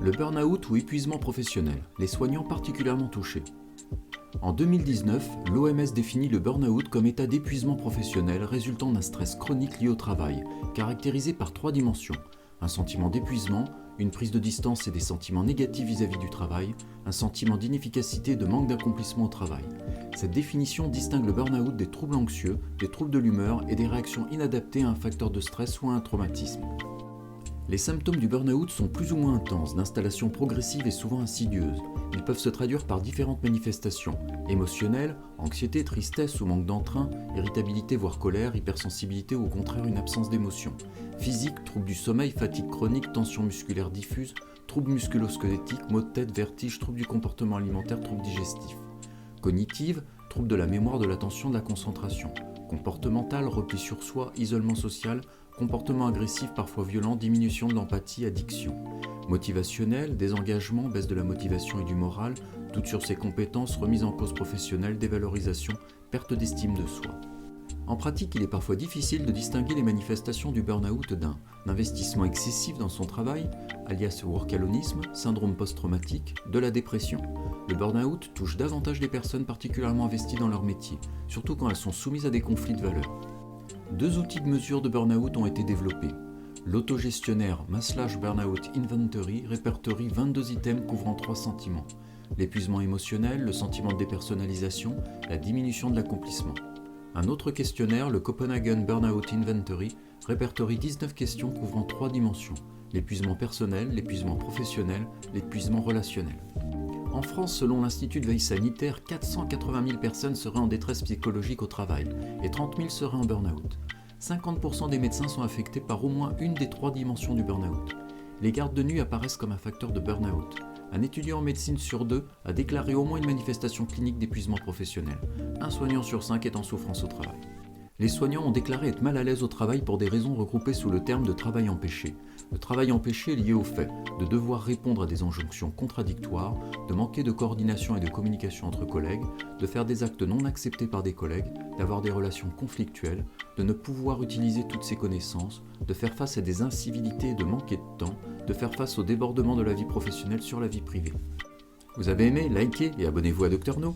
Le burn-out ou épuisement professionnel, les soignants particulièrement touchés. En 2019, l'OMS définit le burn-out comme état d'épuisement professionnel résultant d'un stress chronique lié au travail, caractérisé par 3 dimensions. Un sentiment d'épuisement, une prise de distance et des sentiments négatifs vis-à-vis du travail, un sentiment d'inefficacité et de manque d'accomplissement au travail. Cette définition distingue le burn-out des troubles anxieux, des troubles de l'humeur et des réactions inadaptées à un facteur de stress ou à un traumatisme. Les symptômes du burn-out sont plus ou moins intenses, d'installation progressive et souvent insidieuse. Ils peuvent se traduire par différentes manifestations, émotionnelles, anxiété, tristesse ou manque d'entrain, irritabilité voire colère, hypersensibilité ou au contraire une absence d'émotion. Physique, troubles du sommeil, fatigue chronique, tension musculaire diffuse, troubles musculo-squelettiques, maux de tête, vertiges, troubles du comportement alimentaire, troubles digestifs. Cognitive, troubles de la mémoire, de l'attention, de la concentration. Comportemental, repli sur soi, isolement social, comportement agressif parfois violent, diminution de l'empathie, addiction. Motivationnel, désengagement, baisse de la motivation et du moral, doute sur ses compétences, remise en cause professionnelle, dévalorisation, perte d'estime de soi. En pratique, il est parfois difficile de distinguer les manifestations du burn-out d'un investissement excessif dans son travail, alias workalonisme, syndrome post-traumatique, de la dépression. Le burn-out touche davantage les personnes particulièrement investies dans leur métier, surtout quand elles sont soumises à des conflits de valeurs. 2 outils de mesure de burn-out ont été développés. L'autogestionnaire Maslach Burnout Inventory répertorie 22 items couvrant 3 sentiments. L'épuisement émotionnel, le sentiment de dépersonnalisation, la diminution de l'accomplissement. Un autre questionnaire, le Copenhagen Burnout Inventory, répertorie 19 questions couvrant 3 dimensions. L'épuisement personnel, l'épuisement professionnel, l'épuisement relationnel. En France, selon l'Institut de veille sanitaire, 480 000 personnes seraient en détresse psychologique au travail et 30 000 seraient en burn-out. 50% des médecins sont affectés par au moins une des 3 dimensions du burn-out. Les gardes de nuit apparaissent comme un facteur de burn-out. Un étudiant en médecine sur 2 a déclaré au moins une manifestation clinique d'épuisement professionnel. Un soignant sur 5 est en souffrance au travail. Les soignants ont déclaré être mal à l'aise au travail pour des raisons regroupées sous le terme de travail empêché. Le travail empêché est lié au fait de devoir répondre à des injonctions contradictoires, de manquer de coordination et de communication entre collègues, de faire des actes non acceptés par des collègues, d'avoir des relations conflictuelles, de ne pouvoir utiliser toutes ses connaissances, de faire face à des incivilités et de manquer de temps, de faire face au débordement de la vie professionnelle sur la vie privée. Vous avez aimé, likez et abonnez-vous à Dr No.